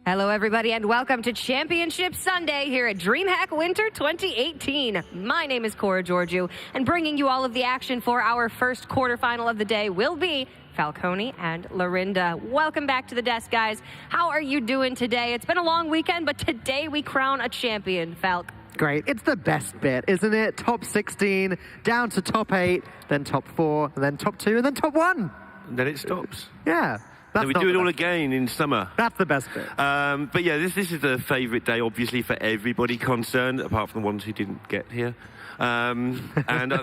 Hello, everybody, and welcome to Championship Sunday here at DreamHack Winter 2018. My name is Cora Georgiou, and bringing you all of the action for our first quarterfinal of the day will be Falcone and Lorinda. Welcome back to the desk, guys. How are you doing today? It's been a long weekend, but today we crown a champion, Falc. Great. It's the best bit, isn't it? Top 16, down to top 8, then top 4, and then top 2, and then top 1. And then it stops. Yeah. And we do it all again in summer. That's the best bit. But yeah, this is a favourite day, obviously, for everybody concerned, apart from the ones who didn't get here. And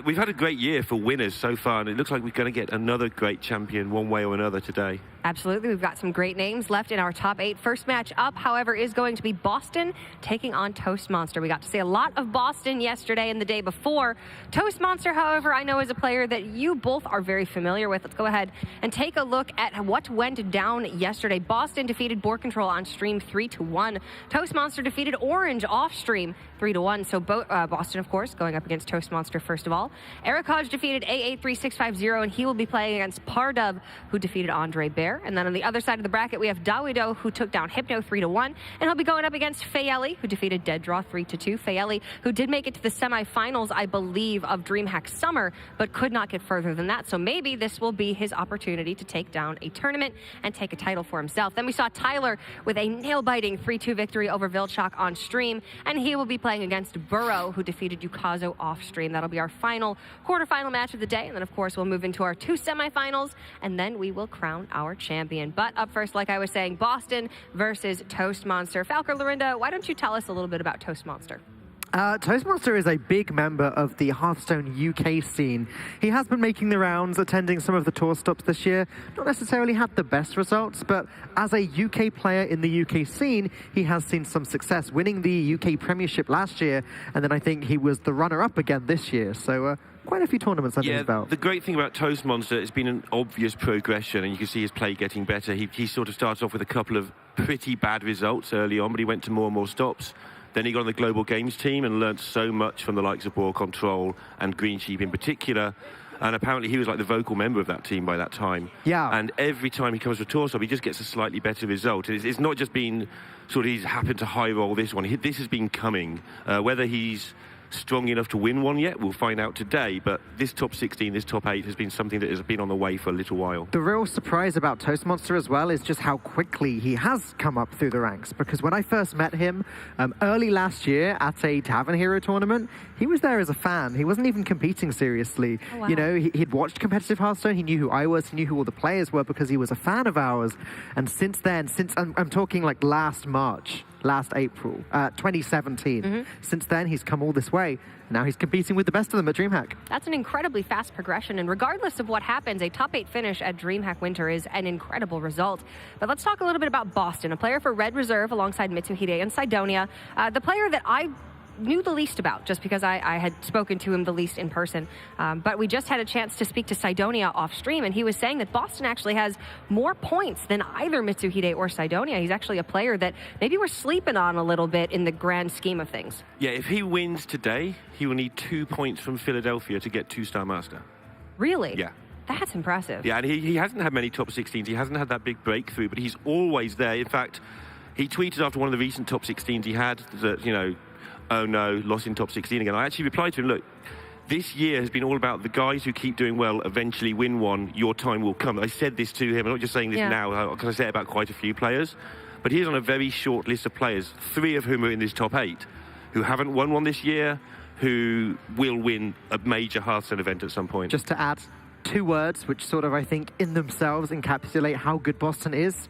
we've had a great year for winners so far, and it looks like we're going to get another great champion one way or another today. Absolutely. We've got some great names left in our top 8. First match up, however, is going to be Bozzzton taking on Toastmonster. We got to see a lot of Bozzzton yesterday and the day before. Toastmonster, however, I know is a player that you both are very familiar with. Let's go ahead and take a look at what went down yesterday. Bozzzton defeated Board Control on stream 3-1. Toastmonster defeated Orange off stream 3-1. So Bozzzton, of course, going up against Toastmonster first of all. Ericaj defeated A83650, and he will be playing against Pardub, who defeated Andre Bear. And then on the other side of the bracket, we have Dawido, who took down Hypno 3-1, and he'll be going up against Fayeli, who defeated Dead Draw 3-2. Fayeli, who did make it to the semifinals, I believe, of DreamHack Summer, but could not get further than that. So maybe this will be his opportunity to take down a tournament and take a title for himself. Then we saw Tyler with a nail-biting 3-2 victory over Vilchok on stream, and he will be playing against Burrow, who defeated Yukazo off stream. That'll be our final quarterfinal match of the day, and then of course we'll move into our 2 semifinals, and then we will crown our champion. But up first, like I was saying, Bozzzton versus Toastmonster. Falcor, Lorinda, why don't you tell us a little bit about Toastmonster? Toastmonster is a big member of the Hearthstone UK scene. He has been making the rounds, attending some of the tour stops this year. Not necessarily had the best results, but as a UK player in the UK scene, he has seen some success, winning the UK Premiership last year, and then I think he was the runner-up again this year. So quite a few tournaments under his belt. The great thing about Toastmonster, it's been an obvious progression, and you can see his play getting better. He sort of started off with a couple of pretty bad results early on, but he went to more and more stops. Then he got on the Global Games team and learned so much from the likes of Board Control and Green Sheep in particular. And apparently he was like the vocal member of that team by that time. Yeah. And every time he comes to a tour stop, he just gets a slightly better result. It's not just been sort of he's happened to high roll this one. This has been coming. Whether he's strong enough to win one yet, we'll find out today, but this top 16, this top 8 has been something that has been on the way for a little while. The real surprise about Toastmonster as well is just how quickly he has come up through the ranks, because when I first met him early last year at a Tavern Hero tournament, he was there as a fan. He wasn't even competing seriously. Oh, wow. You know, he'd watched competitive Hearthstone, he knew who I was, he knew who all the players were because he was a fan of ours, and since then, I'm talking like last April, 2017. Since then, he's come all this way. Now he's competing with the best of them at DreamHack. That's an incredibly fast progression, and regardless of what happens, a top 8 finish at DreamHack Winter is an incredible result. But let's talk a little bit about Bozzzton, a player for Red Reserve alongside Mitsuhide and Sidonia, the player that I knew the least about, just because I had spoken to him the least in person. But we just had a chance to speak to Sidonia off stream, and he was saying that Bozzzton actually has more points than either Mitsuhide or Sidonia. He's actually a player that maybe we're sleeping on a little bit in the grand scheme of things. Yeah, if he wins today, he will need 2 points from Philadelphia to get 2-star master. Really? Yeah. That's impressive. Yeah, and he hasn't had many top 16s. He hasn't had that big breakthrough, but he's always there. In fact, he tweeted after one of the recent top 16s he had that, you know, oh no, lost in top 16 again. I actually replied to him, look, this year has been all about the guys who keep doing well eventually win one, your time will come. I said this to him, I'm not just saying this now, because I say it about quite a few players, but he's on a very short list of players, 3 of whom are in this top 8, who haven't won one this year, who will win a major Hearthstone event at some point. Just to add 2 words, which sort of, I think, in themselves encapsulate how good Bozzzton is,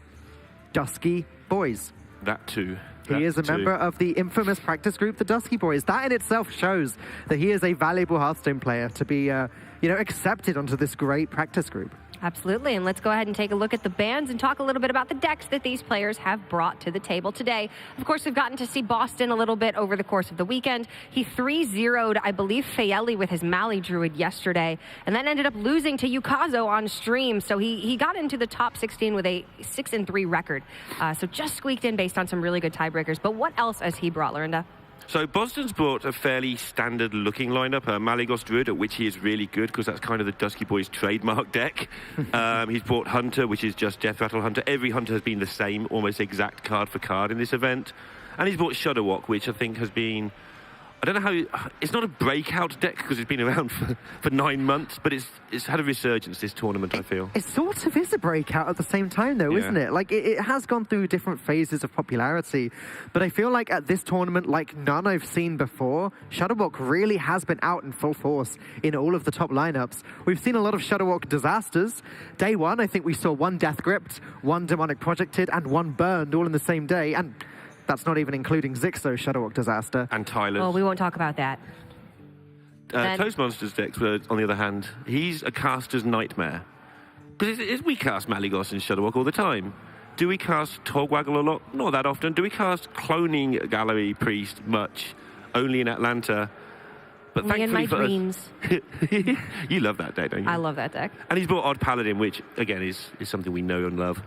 Dusky Boys. That too. He is a member of the infamous practice group, the Dusky Boys. That in itself shows that he is a valuable Hearthstone player to be, accepted onto this great practice group. Absolutely, and let's go ahead and take a look at the bans and talk a little bit about the decks that these players have brought to the table today. Of course, we've gotten to see Bozzzton a little bit over the course of the weekend. He 3-0'd, I believe, Fayeli with his Mali Druid yesterday, and then ended up losing to Yukazo on stream, so he got into the top 16 with a 6-3 record. So just squeaked in based on some really good tiebreakers. But what else has he brought, Lorinda? So Bozzzton's brought a fairly standard-looking lineup. Malygos Druid, at which he is really good, because that's kind of the Dusky Boys' trademark deck. He's brought Hunter, which is just Death Rattle Hunter. Every Hunter has been the same, almost exact card for card in this event. And he's brought Shudderwock, which I think has been... I don't know how... It's not a breakout deck, because it's been around for 9 months, but it's had a resurgence this tournament, I feel. It sort of is a breakout at the same time, though, isn't it? Like, it has gone through different phases of popularity, but I feel like at this tournament, like none I've seen before, Shudderwock really has been out in full force in all of the top lineups. We've seen a lot of Shudderwock disasters. Day one, I think we saw 1 Death Gripped, 1 Demonic Projected, and 1 Burned all in the same day, and... That's not even including Zixo's Shudderwock disaster. And Tyler's. Well, we won't talk about that. Toastmonster's deck, on the other hand, he's a caster's nightmare. Because we cast Malygos and Shudderwock all the time. Do we cast Togwaggle a lot? Not that often. Do we cast Cloning Gallery Priest much? Only in Atlanta. But only in my for dreams. You love that deck, don't you? I love that deck. And he's brought Odd Paladin, which, again, is something we know and love.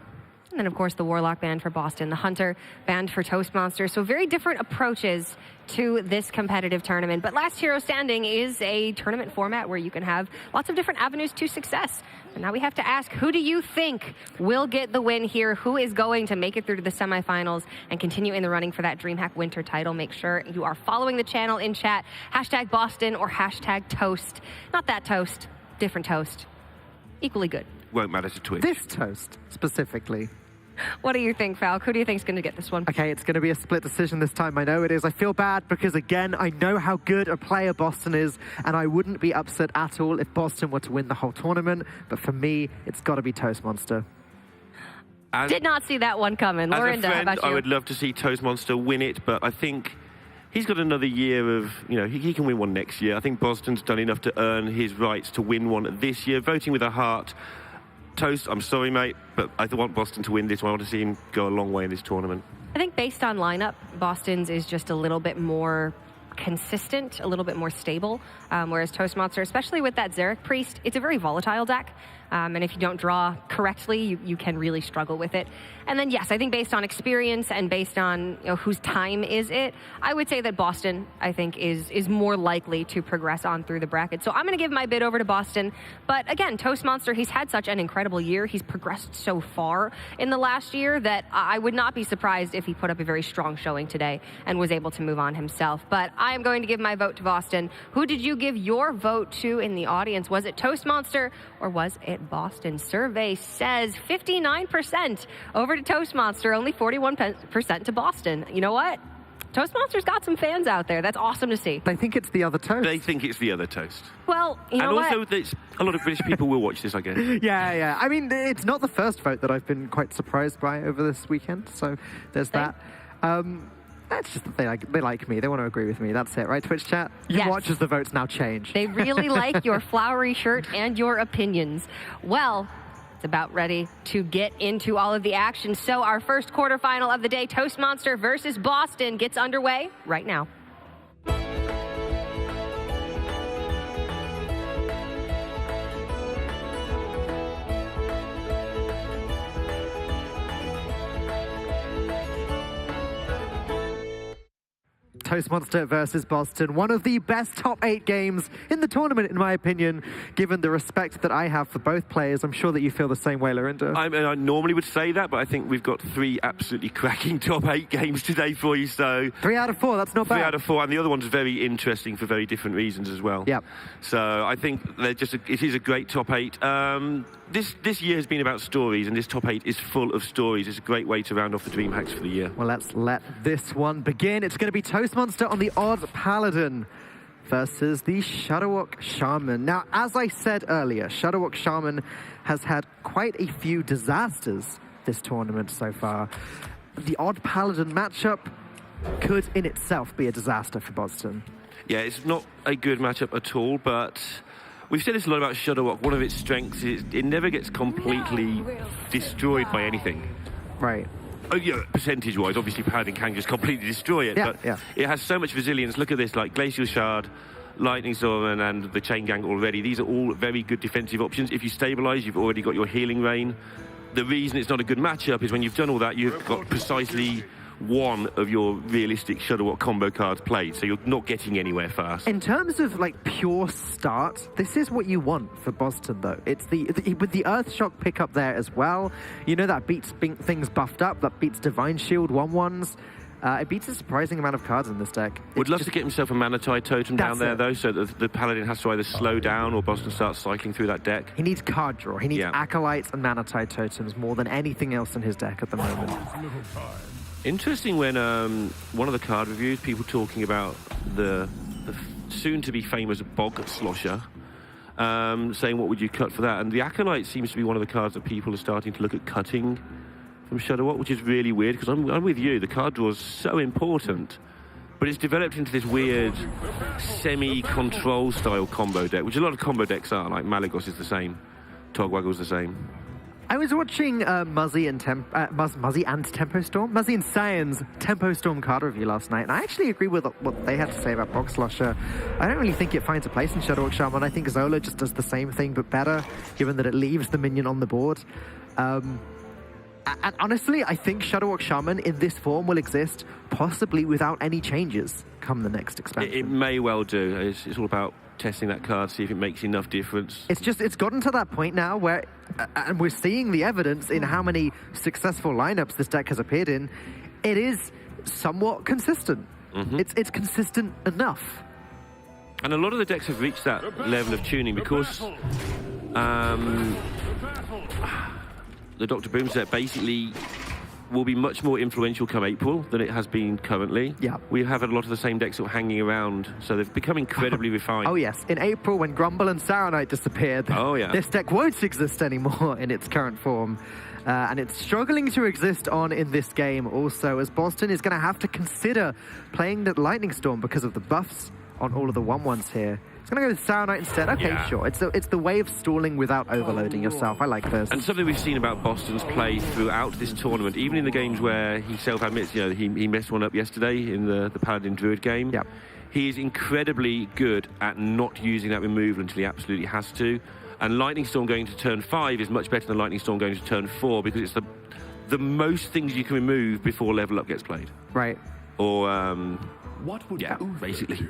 And then, of course, the Warlock banned for Bozzzton, the Hunter banned for Toastmonster. So very different approaches to this competitive tournament. But Last Hero Standing is a tournament format where you can have lots of different avenues to success. And now we have to ask, who do you think will get the win here? Who is going to make it through to the semifinals and continue in the running for that DreamHack Winter title? Make sure you are following the channel in chat. Hashtag Bozzzton or hashtag Toast. Not that Toast, different Toast. Equally good. Won't matter to Twitch. This toast, specifically. What do you think, Falk? Who do you think is going to get this one? Okay, it's going to be a split decision this time. I know it is. I feel bad because, again, I know how good a player Bozzzton is, and I wouldn't be upset at all if Bozzzton were to win the whole tournament. But for me, it's got to be Toastmonster. Did not see that one coming. Lorinda, how about you? I would love to see Toastmonster win it, but I think he's got another year of, he can win one next year. I think Bozton's done enough to earn his rights to win one this year. Voting with a heart. Toast, I'm sorry, mate, but I want Bozzzton to win this one. I want to see him go a long way in this tournament. I think based on lineup, Bozton's is just a little bit more consistent, a little bit more stable, whereas Toastmonster, especially with that Xeric Priest, it's a very volatile deck. And if you don't draw correctly, you can really struggle with it. And then, yes, I think based on experience and based on whose time is it, I would say that Bozzzton, I think, is more likely to progress on through the bracket. So I'm going to give my bid over to Bozzzton. But again, Toastmonster, he's had such an incredible year. He's progressed so far in the last year that I would not be surprised if he put up a very strong showing today and was able to move on himself. But I am going to give my vote to Bozzzton. Who did you give your vote to in the audience? Was it Toastmonster or was it Bozzzton? Survey says 59% over to Toastmonster, only 41% to Bozzzton. You know what? Toastmonster's got some fans out there. That's awesome to see. They think it's the other toast. They think it's the other toast. Well, you know what? And what? also, a lot of British people will watch this, I guess. Yeah. I mean, it's not the first vote that I've been quite surprised by over this weekend, so there's that. That's just that they like me. They want to agree with me. That's it, right, Twitch chat? You Yes. watch as the votes now change. They really like your flowery shirt and your opinions. Well, it's about ready to get into all of the action. So our first quarterfinal of the day, Toastmonster versus Bozzzton, gets underway right now. Toastmonster versus Bozzzton, one of the best top 8 games in the tournament, in my opinion, given the respect that I have for both players. I'm sure that you feel the same way, Lorinda. I normally would say that, but I think we've got 3 absolutely cracking top 8 games today for you, so... 3 out of 4, that's not bad. 3 out of 4, and the other one's very interesting for very different reasons as well. Yep. So I think it is a great top 8. This year has been about stories, and this top 8 is full of stories. It's a great way to round off the DreamHacks for the year. Well, let's let this one begin. It's going to be Toastmonster on the Odd Paladin versus the Shudderwock Shaman. Now, as I said earlier, Shudderwock Shaman has had quite a few disasters this tournament so far. The Odd Paladin matchup could in itself be a disaster for Bozzzton. Yeah, it's not a good matchup at all, but we've said this a lot about Shudderwock. One of its strengths is it never gets completely destroyed by anything. Right. Oh, yeah, percentage-wise, obviously Paladin can just completely destroy it, but it has so much resilience. Look at this, like Glacial Shard, Lightning Storm, and the Chain Gang already. These are all very good defensive options. If you stabilize, you've already got your Healing Rain. The reason it's not a good matchup is when you've done all that, you've got precisely one of your realistic Shudderwock combo cards played, so you're not getting anywhere fast. In terms of like pure start, this is what you want for Bozzzton though. It's with the Earthshock pickup there as well. You know that beats things buffed up, that beats Divine Shield 1/1s. It beats a surprising amount of cards in this deck. Would love to get himself a Mana Tide totem down there though, so that the Paladin has to either slow down or Bozzzton starts cycling through that deck. He needs card draw. He needs Acolytes and Mana Tide totems more than anything else in his deck at the moment. Interesting when one of the card reviews, people talking about the soon-to-be famous Bog Slosher, saying what would you cut for that? And the Acolyte seems to be one of the cards that people are starting to look at cutting from Shudderwock, which is really weird, because I'm with you. The card draw is so important, but it's developed into this weird semi-control style combo deck, which a lot of combo decks are. Like Malygos is the same, Togwaggle's the same. I was watching Muzzy and Tempo Storm, Muzzy and Cyan's Tempo Storm card review last night, and I actually agree with what they had to say about Bog Slosher. I don't really think it finds a place in Shudderwock Shaman. I think Zola just does the same thing, but better, given that it leaves the minion on the board. And honestly, I think Shudderwock Shaman in this form will exist, possibly without any changes, come the next expansion. It may well do. It's all about testing that card, see if it makes enough difference. It's gotten to that point now where, and we're seeing the evidence in how many successful lineups this deck has appeared in, it is somewhat consistent. It's consistent enough. And a lot of the decks have reached that level of tuning because the Dr. Boom set basically will be much more influential come April than it has been currently. Yeah. We have a lot of the same decks sort of hanging around, so they've become incredibly refined. Oh yes, in April when Grumble and Saronite disappeared, this deck won't exist anymore in its current form. And it's struggling to exist in this game also, as Bozzzton is going to have to consider playing the Lightning Storm because of the buffs on all of the 1/1s here. It's going to go with Saronite instead. Okay, sure. It's the way of stalling without overloading yourself. I like this. And something we've seen about Boston's play throughout this tournament, even in the games where he self-admits, you know, he messed one up yesterday in the Paladin Druid game. Yep. He is incredibly good at not using that removal until he absolutely has to. And Lightning Storm going to turn 5 is much better than Lightning Storm going to turn 4 because it's the most things you can remove before level up gets played. Right. Or, basically.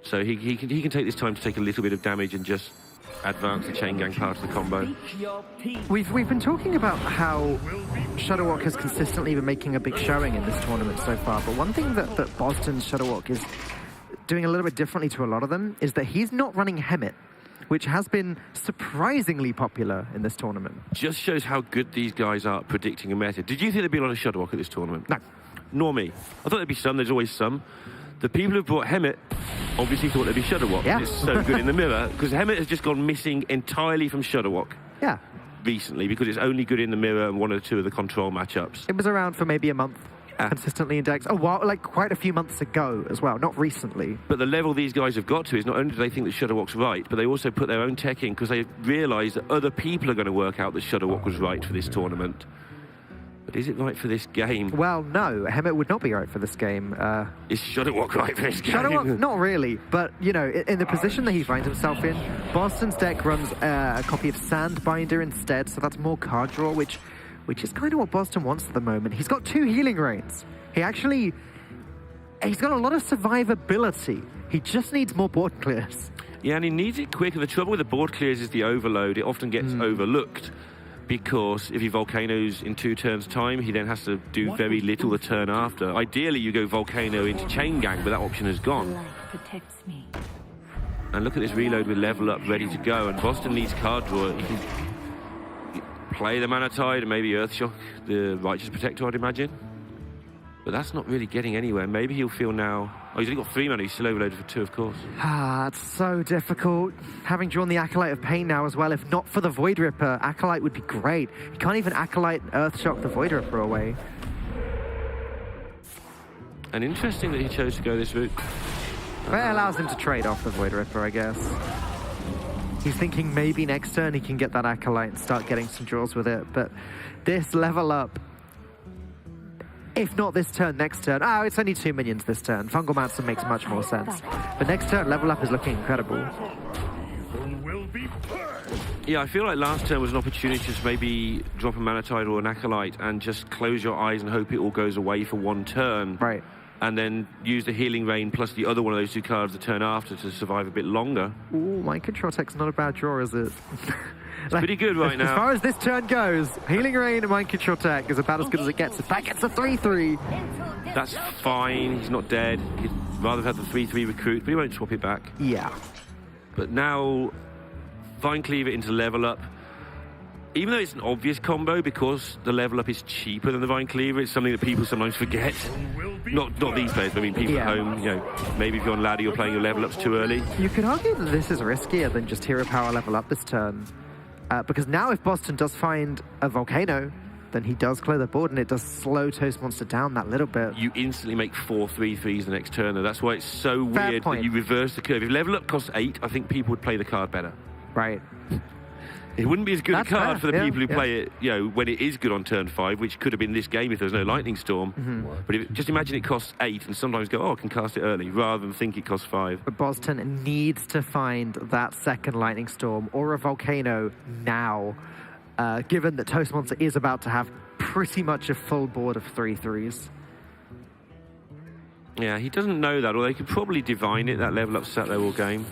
So he can take this time to take a little bit of damage and just advance the chain gang part of the combo. We've been talking about how Shudderwock has consistently been making a big showing in this tournament so far, but one thing that Bozzzton's Shudderwock is doing a little bit differently to a lot of them is that he's not running Hemet, which has been surprisingly popular in this tournament. Just shows how good these guys are at predicting a meta. Did you think there'd be a lot of Shudderwock at this tournament? No. Nor me. I thought there'd be some, there's always some. The people who brought Hemet obviously thought there'd be Shudderwock. Yeah. It's so good in the mirror, because Hemet has just gone missing entirely from Shudderwock. Yeah. Recently, because it's only good in the mirror and one or two of the control matchups. It was around for maybe a month. Consistently in decks. Oh, wow, like quite a few months ago as well, not recently. But the level these guys have got to is not only do they think that Shudderwock's right, but they also put their own tech in because they realise that other people are going to work out that Shudderwock was right for this tournament. But is it right for this game? Well, no, Hemet would not be right for this game. Is Shudderwock right for this game? Shudderwock, not really, but, you know, in the position that he finds himself in, Bozzzton's deck runs a copy of Sandbinder instead, so that's more card draw, which is kind of what Bozzzton wants at the moment. He's got 2 healing rains. He's got a lot of survivability. He just needs more board clears. Yeah, and he needs it quicker. The trouble with the board clears is the overload. It often gets overlooked because if he volcanoes in 2 turns' time, he then has to do very little the turn after. Ideally, you go volcano into chain gang, but that option is gone. Protects me. And look at this reload with level up ready to go. And Bozzzton needs card draw. He can play the Mana Tide and maybe Earthshock, the Righteous Protector, I'd imagine. But that's not really getting anywhere. Maybe he'll feel now... Oh, he's only got 3 mana. He's still overloaded for 2, of course. It's so difficult. Having drawn the Acolyte of Pain now as well, if not for the Void Ripper, Acolyte would be great. He can't even Acolyte and Earthshock the Void Ripper away. And interesting that he chose to go this route. But it allows him to trade off the Void Ripper, I guess. He's thinking maybe next turn he can get that Acolyte and start getting some draws with it. But this level up, if not this turn, next turn. Oh, it's only 2 minions this turn. Fungal Mancer makes much more sense. But next turn, level up is looking incredible. Will be Yeah, I feel like last turn was an opportunity to just maybe drop a Manatide or an Acolyte and just close your eyes and hope it all goes away for one turn. Right. And then use the Healing Rain plus the other one of those 2 cards the turn after to survive a bit longer. Ooh, Mind Control Tech's not a bad draw, is it? It's pretty good right now. As far as this turn goes, Healing Rain and Mind Control Tech is about as good as it gets. That gets a 3-3. That's fine. He's not dead. He'd rather have had the 3-3 recruit, but he won't swap it back. Yeah. But now, Vine Cleaver into level up. Even though it's an obvious combo, because the level up is cheaper than the Vine Cleaver, it's something that people sometimes forget. Not these players, but I mean people at home, you know, maybe if you're on ladder, you're playing your level ups too early. You could argue that this is riskier than just hero power level up this turn. Because now if Bozzzton does find a Volcano, then he does clear the board and it does slow Toastmonster down that little bit. You instantly make 4 3-3s the next turn, though. That's why it's so Fair weird point. that you reverse the curve. If level up costs 8, I think people would play the card better. Right. It wouldn't be as good That's a card fair. for the people who play it, you know, when it is good on turn 5, which could have been this game if there was no Lightning Storm. But just imagine it costs 8 and sometimes go, oh, I can cast it early, rather than think it costs 5. But Bozzzton needs to find that second Lightning Storm or a Volcano now, given that Toastmonster is about to have pretty much a full board of 3-3s. Yeah, he doesn't know that, or they could probably divine it, that level up sat there all game.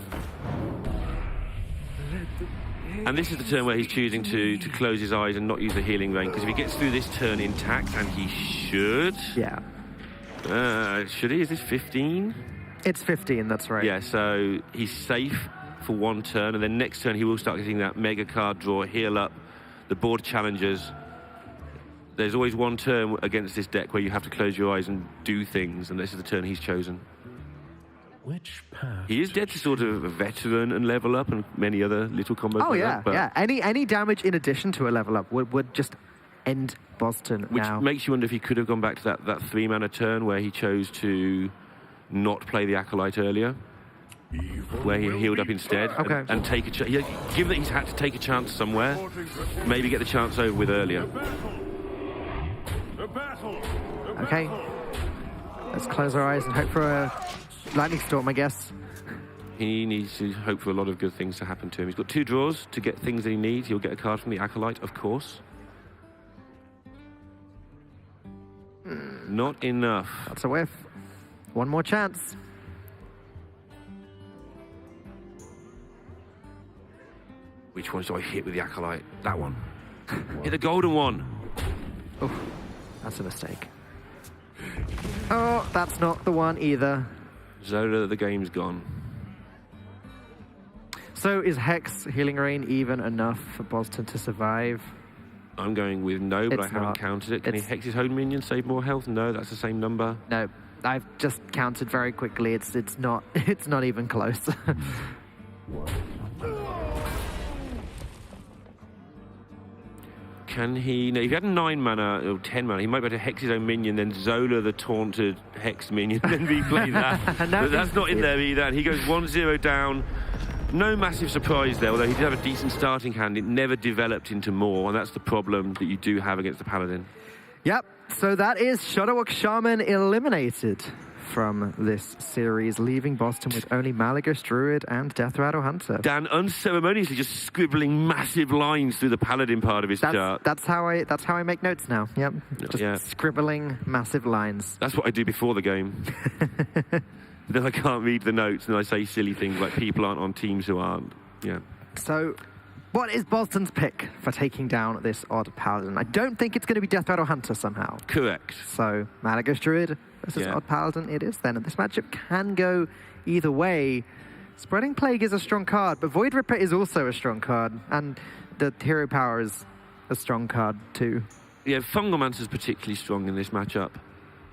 And this is the turn where he's choosing to close his eyes and not use the Healing Rain, because if he gets through this turn intact, and he should... Yeah. Should he? Is this 15? It's 15, that's right. Yeah, so he's safe for one turn, and then next turn he will start getting that mega card draw, heal up, the board challenges. There's always one turn against this deck where you have to close your eyes and do things, and this is the turn he's chosen. Which path? He is dead to sort of a veteran and level up and many other little combos. Oh, like yeah, that, but yeah. Any damage in addition to a level up would just end Bozzzton which now. makes you wonder if he could have gone back to that 3-mana turn where he chose to not play the Acolyte earlier, where he healed up instead and take a chance. Given that he's had to take a chance somewhere, maybe get the chance over with earlier. Okay. Let's close our eyes and hope for a Lightning Storm, I guess. He needs to hope for a lot of good things to happen to him. He's got 2 draws to get things that he needs. He'll get a card from the Acolyte, of course. Not enough. That's a whiff. One more chance. Which one do I hit with the Acolyte? That one. Hit the golden one. Oh, that's a mistake. Oh, that's not the one either. Zola, the game's gone. So is Hex Healing Rain even enough for Bozzzton to survive? I'm going with no, but It's I haven't not. counted it. Can he hex his home minion, save more health? No, that's the same number. No, I've just counted very quickly. It's not even close. Can he... No, if he had 9 mana or 10 mana, he might be able to hex his own minion, then Zola the taunted hexed minion, then replay that. No, But that's not in there either. And he goes 1-0 down. No massive surprise there, although he did have a decent starting hand. It never developed into more, and that's the problem that you do have against the Paladin. Yep, so that is Shadowwalk Shaman eliminated from this series, leaving Bozzzton with only Malagos Druid and Death Rattle Hunter. Dan unceremoniously just scribbling massive lines through the Paladin part of his chart. That's how I make notes now. Yep, just scribbling massive lines. That's what I do before the game. Then I can't read the notes and I say silly things like people aren't on teams who aren't. Yeah. So, what is Bozzzton's pick for taking down this odd Paladin? I don't think it's going to be Death Rattle Hunter somehow. Correct. So, Malagos Druid versus Odd Paladin it is then. And this matchup can go either way. Spreading Plague is a strong card, but Void Ripper is also a strong card. And the Hero Power is a strong card too. Yeah, Fungalmancer's particularly strong in this matchup.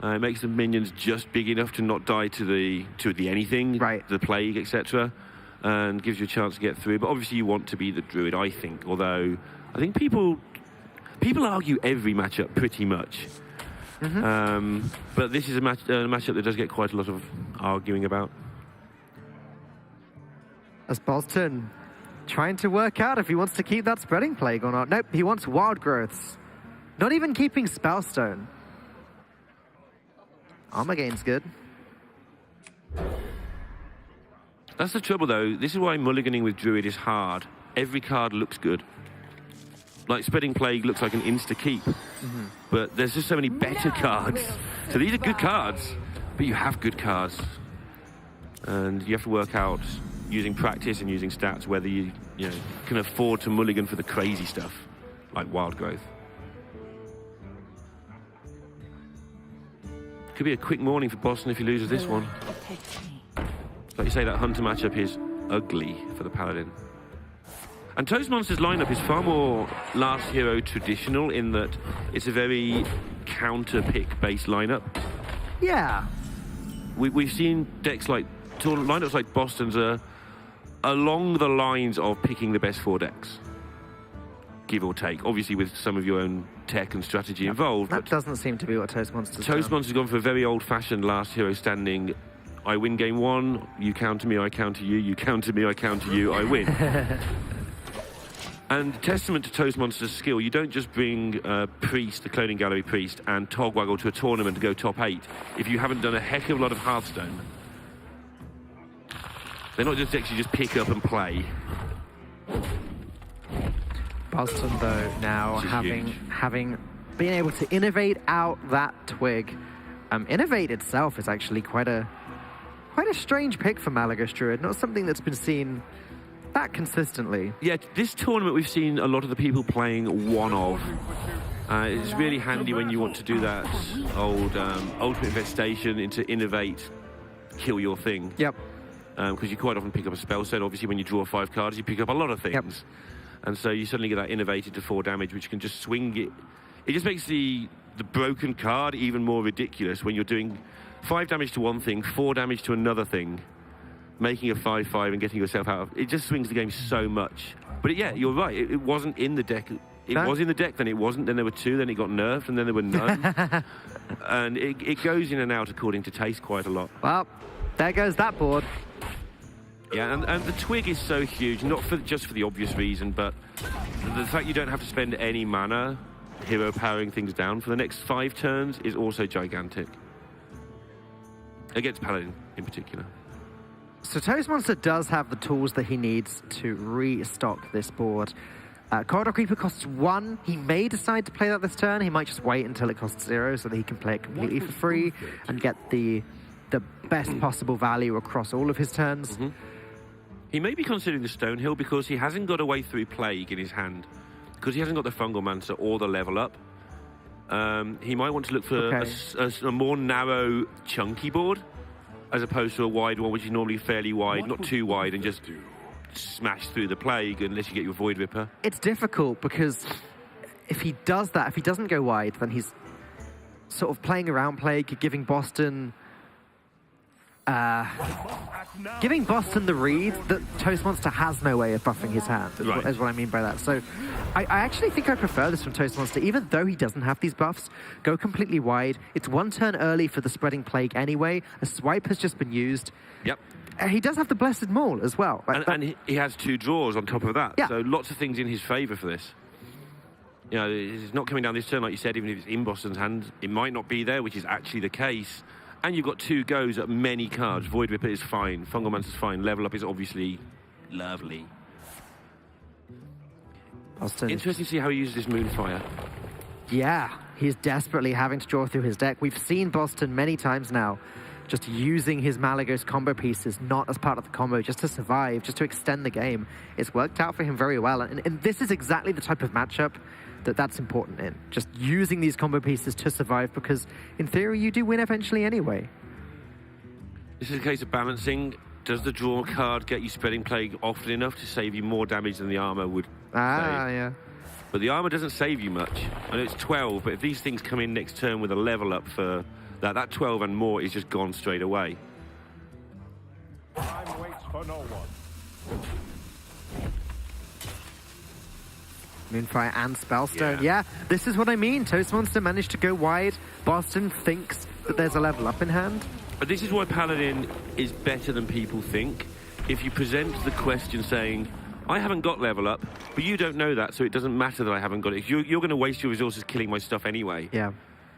It makes the minions just big enough to not die to the anything, the Plague, etc., and gives you a chance to get through. But obviously you want to be the Druid, I think, although I think people argue every matchup pretty much. But this is a matchup that does get quite a lot of arguing about. As Bozzzton trying to work out if he wants to keep that Spreading Plague or not. Nope, he wants Wild Growths. Not even keeping Spellstone. Armor gain's good. That's the trouble, though. This is why mulliganing with Druid is hard. every card looks good. Like Spreading Plague looks like an insta-keep. But there's just so many better cards. So these are good cards, but you have good cards. And you have to work out, using practice and using stats, whether you can afford to mulligan for the crazy stuff, like Wild Growth. Could be a quick morning for Bozzzton if he loses this one. Like you say, that Hunter matchup is ugly for the Paladin. And Toastmonster's lineup is far more Last Hero traditional in that it's a very counter-pick based lineup. Yeah. We've seen decks like lineups like Bozzzton's are along the lines of picking the best 4 decks, give or take. Obviously, with some of your own tech and strategy involved. That doesn't seem to be what Toastmonster's done. Toastmonster's gone for a very old-fashioned Last Hero standing. I win game 1, you counter me, I counter you, you counter me, I counter you, I win. And testament to Toastmonster's skill, you don't just bring Priest, the Cloning Gallery Priest, and Togwaggle to a tournament to go top 8 if you haven't done a heck of a lot of Hearthstone. They're not just decks you just pick up and play. Bozzzton, though, now having been able to innovate out that twig. Innovate itself is actually quite a strange pick for Malygos Druid, not something that's been seen that consistently. Yeah, this tournament we've seen a lot of the people playing one of. It's really handy when you want to do that old ultimate infestation into innovate, kill your thing. Yep. Because you quite often pick up a spell set. Obviously, when you draw 5 cards, you pick up a lot of things. Yep. And so you suddenly get that innovated to 4 damage, which can just swing it. It just makes the broken card even more ridiculous when you're doing 5 damage to one thing, 4 damage to another thing, making a 5/5 and getting yourself out of it. Just swings the game so much. But yeah, you're right. It wasn't in the deck. It was in the deck, then it wasn't, then there were 2, then it got nerfed, and then there were none. And it goes in and out according to taste quite a lot. Well, there goes that board. Yeah, and the twig is so huge, not just for the obvious reason, but the fact you don't have to spend any mana hero powering things down for the next 5 turns is also gigantic. Against Paladin in particular. So Toastmonster does have the tools that he needs to restock this board. Corridor Creeper costs 1. He may decide to play that this turn. He might just wait until it costs 0 so that he can play it completely for free and get the best possible value across all of his turns. He may be considering the Stonehill because he hasn't got a way through Plague in his hand. Because he hasn't got the Fungal Mancer or the level up. He might want to look for a more narrow, chunky board as opposed to a wide one, which is normally fairly wide, not too wide, and just smash through the Plague unless you get your Void Ripper. It's difficult because if he does that, if he doesn't go wide, then he's sort of playing around Plague, giving Bozzzton the read that Toastmonster has no way of buffing his hand, is what I mean by that. So I actually think I prefer this from Toastmonster, even though he doesn't have these buffs. Go completely wide. It's 1 turn early for the Spreading Plague anyway. A swipe has just been used. Yep. He does have the Blessed Maul as well. And he has 2 draws on top of that. Yeah. So lots of things in his favour for this. You know, it's not coming down this turn, like you said, even if it's in Bozzzton's hand, it might not be there, which is actually the case. And you've got 2 goes at many cards. Void Ripper is fine. Fungal Mancer is fine. Level Up is obviously lovely. Interesting to see how he uses this Moonfire. Yeah, he's desperately having to draw through his deck. We've seen Bozzzton many times now just using his Malygos combo pieces, not as part of the combo, just to survive, just to extend the game. It's worked out for him very well. And this is exactly the type of matchup that's important in. Just using these combo pieces to survive, because in theory you do win eventually anyway. This is a case of balancing. Does the draw card get you Spreading Plague often enough to save you more damage than the armor would save? Yeah. But the armor doesn't save you much. I know it's 12, but if these things come in next turn with a level up for that 12 and more is just gone straight away. Time waits for no one. Moonfire and Spellstone. Yeah, this is what I mean. Toastmonster managed to go wide. Bozzzton thinks that there's a level up in hand. But this is why Paladin is better than people think. If you present the question saying, I haven't got level up, but you don't know that, so it doesn't matter that I haven't got it. You're going to waste your resources killing my stuff anyway. Yeah.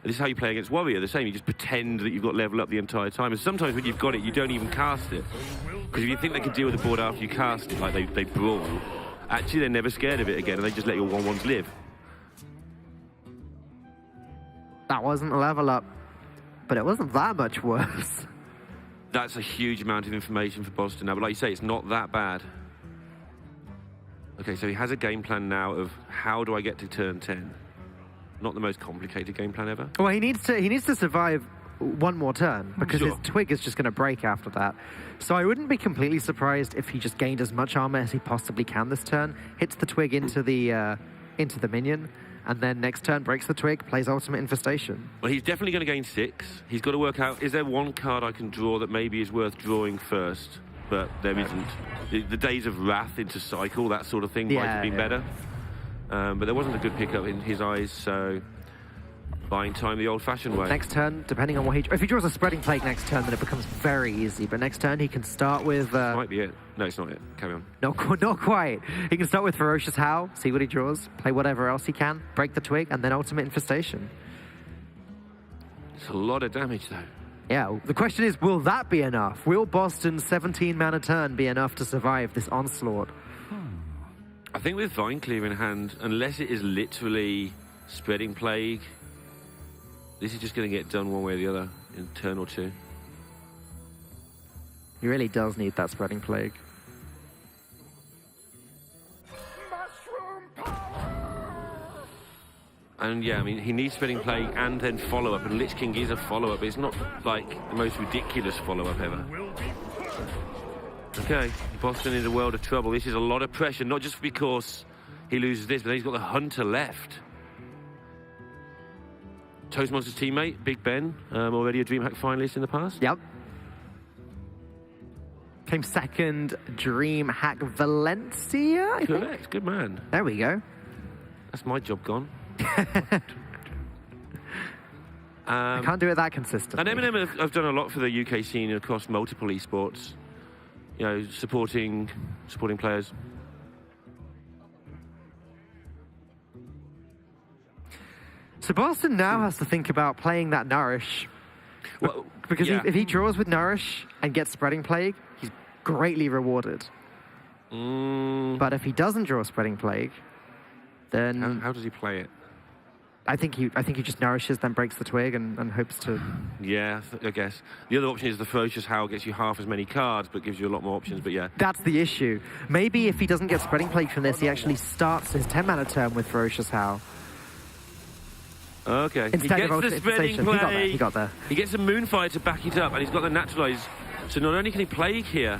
This is how you play against Warrior, the same. You just pretend that you've got level up the entire time. And sometimes when you've got it, you don't even cast it. Because if you think they can deal with the board after you cast it, like they brawl, actually they're never scared of it again, and they just let your 1/1s live. That wasn't a level up, but it wasn't that much worse. That's a huge amount of information for Bozzzton now, but like you say, it's not that bad. Okay, so he has a game plan now of how do I get to turn 10? Not the most complicated game plan ever. Well, he needs to survive one more turn because Sure. his twig is just going to break after that. So I wouldn't be completely surprised if he just gained as much armor as he possibly can this turn, hits the twig into the minion, and then next turn breaks the twig, plays Ultimate Infestation. Well, he's definitely going to gain 6. He's got to work out, is there one card I can draw that maybe is worth drawing first? But there isn't. The Days of Wrath into Cycle, that sort of thing might have been better. But there wasn't a good pickup in his eyes, so buying time the old-fashioned way. Next turn, depending on what if he draws a Spreading Plague next turn, then it becomes very easy. But next turn, he can start with... Might be it. No, it's not it. Carry on. Not quite. He can start with Ferocious Howl, see what he draws, play whatever else he can, break the twig, and then Ultimate Infestation. It's a lot of damage, though. Yeah, the question is, will that be enough? Will Bozzzton's 17-mana turn be enough to survive this onslaught? I think with Vine Cleaver in hand, unless it is literally Spreading Plague, this is just going to get done one way or the other in turn or two. He really does need that Spreading Plague. And yeah, I mean, he needs Spreading Plague and then follow-up, and Lich King is a follow-up, but it's not like the most ridiculous follow-up ever. Okay, Bozzzton is a world of trouble. This is a lot of pressure, not just because he loses this, but then he's got the Hunter left. Toastmonster's teammate, Big Ben, already a DreamHack finalist in the past. Yep. Came second, DreamHack Valencia, I think? Correct, good man. There we go. That's my job gone. I can't do it that consistently. And Eminem have done a lot for the UK scene across multiple esports. You know, supporting players. So Bozzzton now has to think about playing that Nourish. Well, because yeah. if he draws with Nourish and gets Spreading Plague, he's greatly rewarded. But if he doesn't draw Spreading Plague, then... How does he play it? I think he just Nourishes, then breaks the twig and hopes to... Yeah, I guess. The other option is the Ferocious Howl gets you half as many cards, but gives you a lot more options, but yeah. That's the issue. Maybe if he doesn't get Spreading Plague from this, he actually starts his 10-mana turn with Ferocious Howl. Okay. Instead he of gets the Spreading Plague. He got there. He gets a Moonfire to back it up, and he's got the Naturalize. So not only can he Plague here,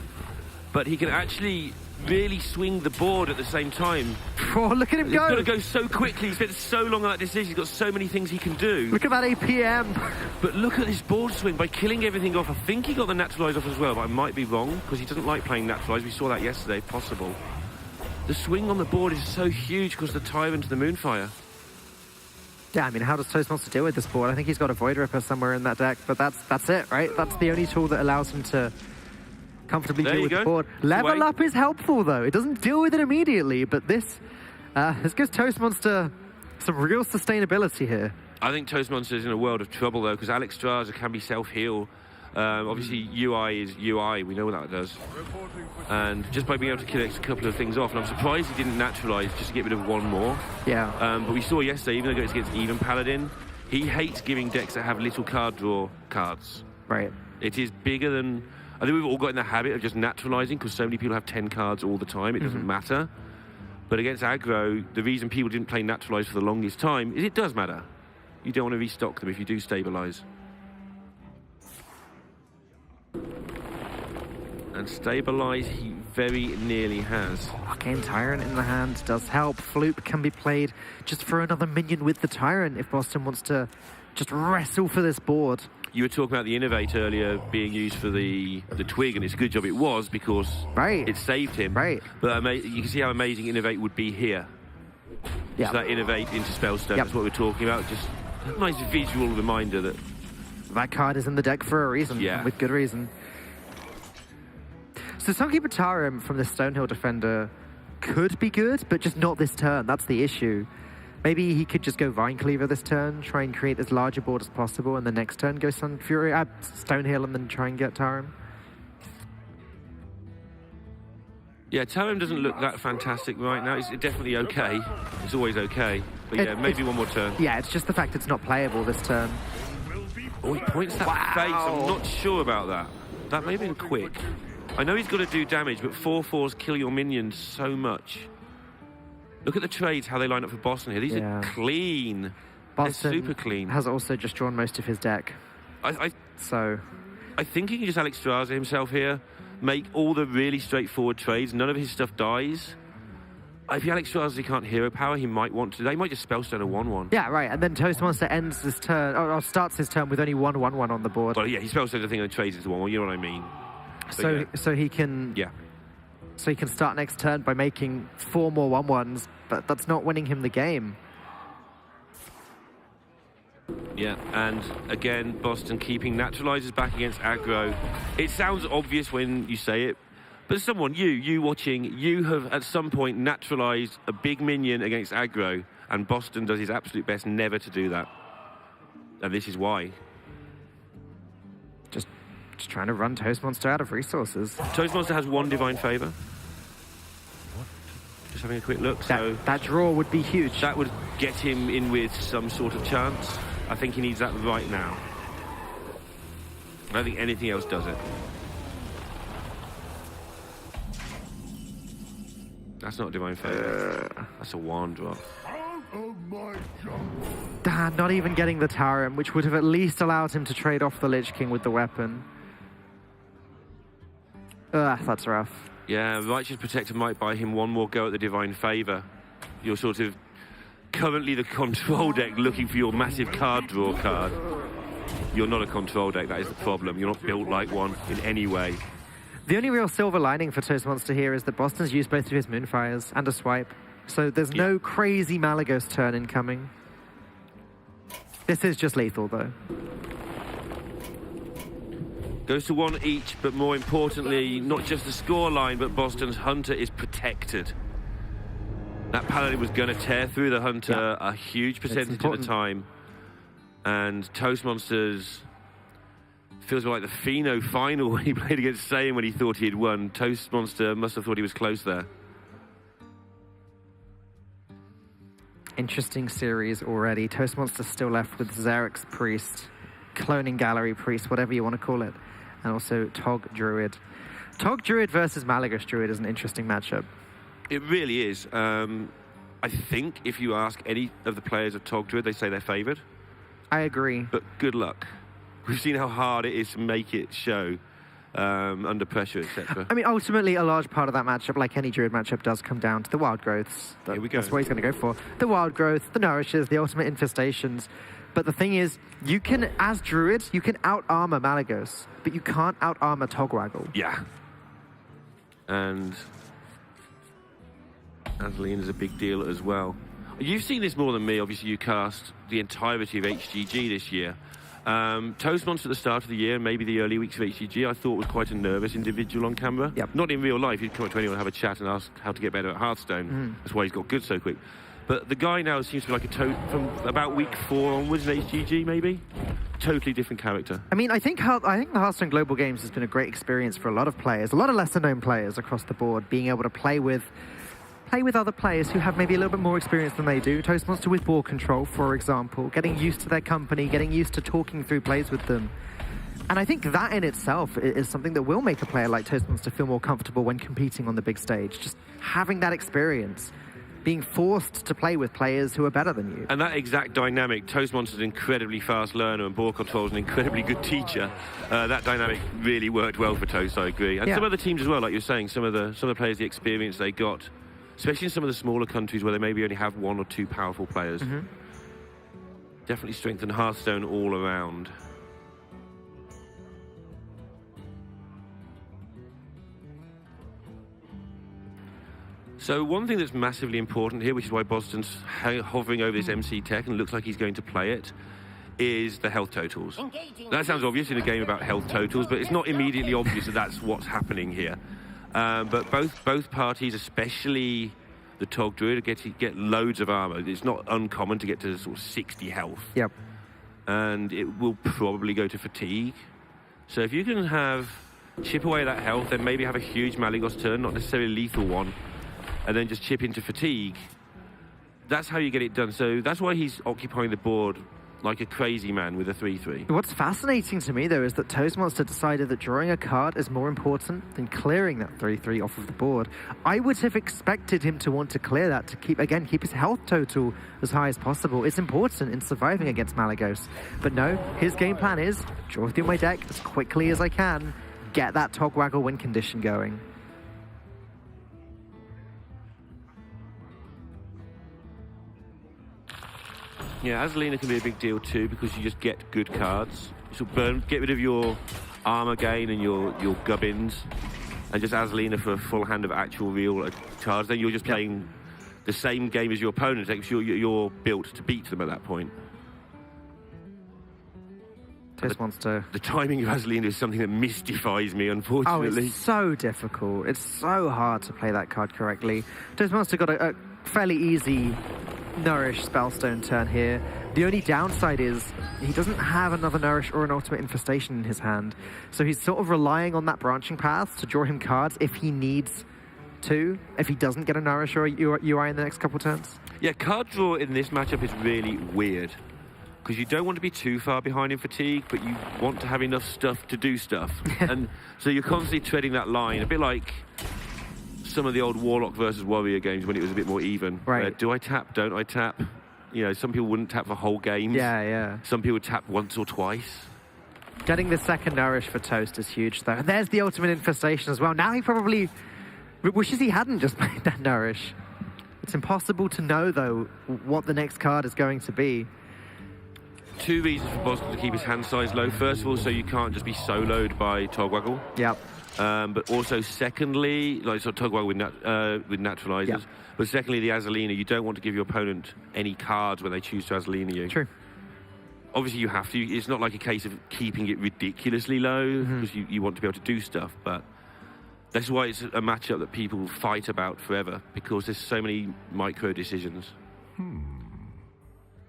but he can actually really swing the board at the same time. Oh, look at him go! He's got to go so quickly. He spent so long on that decision. He's got so many things he can do. Look at that APM! But look at this board swing. By killing everything off, I think he got the Naturalize off as well, but I might be wrong, because he doesn't like playing Naturalize. We saw that yesterday, if possible. The swing on the board is so huge because of the Tyrant to the Moonfire. Yeah, I mean, how does Toastmonster deal with this board? I think he's got a Void Ripper somewhere in that deck, but that's it, right? That's the only tool that allows him to comfortably deal with the board. Level up is helpful, though. It doesn't deal with it immediately, but this gives Toastmonster some real sustainability here. I think Toastmonster's in a world of trouble, though, because Alex Straza can be self-heal. Obviously, UI is UI. We know what that does. And just by being able to kill a couple of things off, and I'm surprised he didn't Naturalize just to get rid of one more. Yeah. But we saw yesterday, even though it's against even Paladin, he hates giving decks that have little card draw cards. Right. It is bigger than... I think we've all got in the habit of just naturalizing because so many people have 10 cards all the time. It doesn't matter. But against aggro, the reason people didn't play naturalize for the longest time is it does matter. You don't want to restock them if you do stabilize. And stabilize, he very nearly has. Arcane Tyrant in the hand does help. Floop can be played just for another minion with the Tyrant if Bozzzton wants to just wrestle for this board. You were talking about the Innovate earlier being used for the Twig, and it's a good job it was because it saved him. Right. But you can see how amazing Innovate would be here. Yeah. So that Innovate into Spellstone, that's what we're talking about. Just a nice visual reminder that... that card is in the deck for a reason, with good reason. So Sunkeeper Tarim from the Stonehill Defender could be good, but just not this turn. That's the issue. Maybe he could just go Vine Cleaver this turn, try and create as large a board as possible, and the next turn go Stonehill and then try and get Tarim. Yeah, Tarim doesn't look that fantastic right now. It's definitely okay. It's always okay. But yeah, maybe one more turn. Yeah, it's just the fact it's not playable this turn. Oh, he points that face. I'm not sure about that. That may have been quick. I know he's got to do damage, but 4/4s kill your minions so much. Look at the trades, how they line up for Bozzzton here. These are clean. They're super clean. Has also just drawn most of his deck. I think he can just Alex Straza himself here, make all the really straightforward trades. None of his stuff dies. If he Alex Straza, he can't hero power, he might want to. They might just Spellstone a 1/1. Yeah, right. And then Toastmonster ends this turn, or starts his turn with only 1/1 on the board. Well, yeah, he Spellstones the thing and trades into 1/1. You know what I mean? So he can. Yeah. So he can start next turn by making 4 more 1/1s, but that's not winning him the game. Yeah, and again, Bozzzton keeping naturalizers back against aggro. It sounds obvious when you say it, but someone, you watching, you have at some point naturalized a big minion against aggro, and Bozzzton does his absolute best never to do that. And this is why. Just trying to run Toastmonster out of resources. Toastmonster has 1 Divine Favor. Just having a quick look. That draw would be huge. That would get him in with some sort of chance. I think he needs that right now. I don't think anything else does it. That's not Divine Favor. That's a wand drop. Damn, not even getting the Tarim, which would have at least allowed him to trade off the Lich King with the weapon. Ugh, that's rough. Yeah, Righteous Protector might buy him 1 more go at the Divine Favor. You're sort of currently the control deck looking for your massive card draw card. You're not a control deck, that is the problem. You're not built like one in any way. The only real silver lining for Toastmonster here is that Bozzzton's used both of his Moonfires and a swipe. So there's no crazy Malagos turn incoming. This is just lethal, though. Goes to 1 each, but more importantly, not just the scoreline, but Bozzzton's Hunter is protected. That Paladin was going to tear through the Hunter a huge percentage of the time. And Toastmonster's feels like the Pheno final when he played against Saiyan when he thought he had won. Toastmonster must have thought he was close there. Interesting series already. Toastmonster still left with Xerx's Priest, Cloning Gallery Priest, whatever you want to call it, and also Tog Druid. Tog Druid versus Malagos Druid is an interesting matchup. It really is. I think if you ask any of the players of Tog Druid, they say they're favoured. I agree. But good luck. We've seen how hard it is to make it show under pressure, etc. I mean, ultimately, a large part of that matchup, like any Druid matchup, does come down to the Wild Growths. Here we go. That's what he's going to go for. The Wild Growth, the Nourishes, the Ultimate Infestations. But the thing is, you can, as Druid, you can out-armor Malagos, but you can't out-armor Togwaggle. Yeah. And Adeline is a big deal as well. You've seen this more than me. Obviously, you cast the entirety of HGG this year. Toastmonster at the start of the year, maybe the early weeks of HGG, I thought was quite a nervous individual on camera. Yep. Not in real life. He'd come up to anyone and have a chat and ask how to get better at Hearthstone. That's why he's got good so quick. But the guy now seems to be like a from about week 4 onwards in HGG, maybe. Totally different character. I mean, I think the Hearthstone Global Games has been a great experience for a lot of players, a lot of lesser-known players across the board, being able to play with other players who have maybe a little bit more experience than they do. Toastmonster with ball control, for example, getting used to their company, getting used to talking through plays with them. And I think that in itself is something that will make a player like Toastmonster feel more comfortable when competing on the big stage. Just having that experience, being forced to play with players who are better than you. And that exact dynamic, Toastmonster's an incredibly fast learner and ball control's an incredibly good teacher. That dynamic really worked well for Toast, I agree. And some other teams as well, like you're saying, some of the players, the experience they got, especially in some of the smaller countries where they maybe only have 1 or 2 powerful players. Definitely strengthened Hearthstone all around. So one thing that's massively important here, which is why Bozzzton's hovering over this MC tech and looks like he's going to play it, is the health totals. That sounds obvious in a game about health totals, but it's not immediately obvious that that's what's happening here. But both parties, especially the Tog Druid, get loads of armor. It's not uncommon to get to sort of 60 health. Yep. And it will probably go to fatigue. So if you can have chip away that health, then maybe have a huge Malygos turn, not necessarily a lethal one, and then just chip into fatigue. That's how you get it done. So that's why he's occupying the board like a crazy man with a 3-3. What's fascinating to me, though, is that Toastmonster decided that drawing a card is more important than clearing that 3-3 off of the board. I would have expected him to want to clear that to keep his health total as high as possible. It's important in surviving against Malygos. But no, his game plan is draw through my deck as quickly as I can, get that Togwaggle win condition going. Yeah, Azalina can be a big deal too because you just get good cards. So get rid of your armor gain and your gubbins, and just Azalina for a full hand of actual real cards. Then you're just playing the same game as your opponent, except you're built to beat them at that point. Toastmonster. The timing of Azalina is something that mystifies me, unfortunately. Oh, it's so difficult. It's so hard to play that card correctly. Toastmonster got a fairly easy Nourish Spellstone turn here. The only downside is he doesn't have another Nourish or an Ultimate Infestation in his hand. So he's sort of relying on that branching path to draw him cards if he needs to, if he doesn't get a Nourish or a UI in the next couple turns. Yeah, card draw in this matchup is really weird because you don't want to be too far behind in fatigue, but you want to have enough stuff to do stuff. And so you're constantly treading that line, a bit like some of the old Warlock versus Warrior games when it was a bit more even. Right. Do I tap? Don't I tap? You know, some people wouldn't tap for whole games. Yeah, yeah. Some people would tap once or twice. Getting the second Nourish for Toast is huge, though. And there's the Ultimate Infestation as well. Now he probably wishes he hadn't just played that Nourish. It's impossible to know, though, what the next card is going to be. Two reasons for Bozzzton to keep his hand size low. First of all, so you can't just be soloed by Togwaggle. Yep. But also, secondly, like so Togwaggle with naturalizers. Yep. But secondly, the Azalina, you don't want to give your opponent any cards when they choose to Azalina you. True. Obviously, you have to. It's not like a case of keeping it ridiculously low because you want to be able to do stuff. But that's why it's a matchup that people fight about forever because there's so many micro decisions.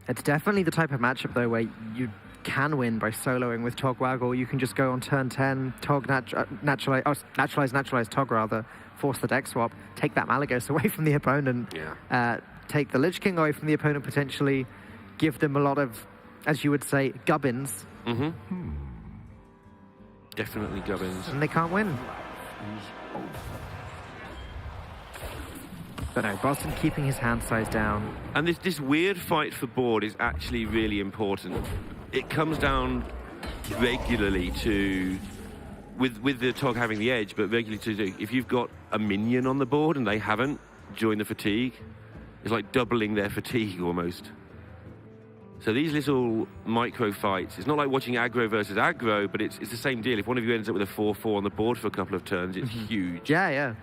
It's definitely the type of matchup, though, where you can win by soloing with Togwaggle. You can just go on turn 10, naturalize Tog rather, force the deck swap, take that Malygos away from the opponent, take the Lich King away from the opponent potentially, give them a lot of, as you would say, gubbins. Definitely gubbins. And they can't win. But no, Bozzzton keeping his hand size down. And this weird fight for board is actually really important. It comes down regularly to, with the Tog having the edge, but regularly to, if you've got a minion on the board and they haven't, join the fatigue. It's like doubling their fatigue almost. So these little micro fights, it's not like watching aggro versus aggro, but it's the same deal. If one of you ends up with a 4-4 on the board for a couple of turns, it's huge. Yeah, yeah.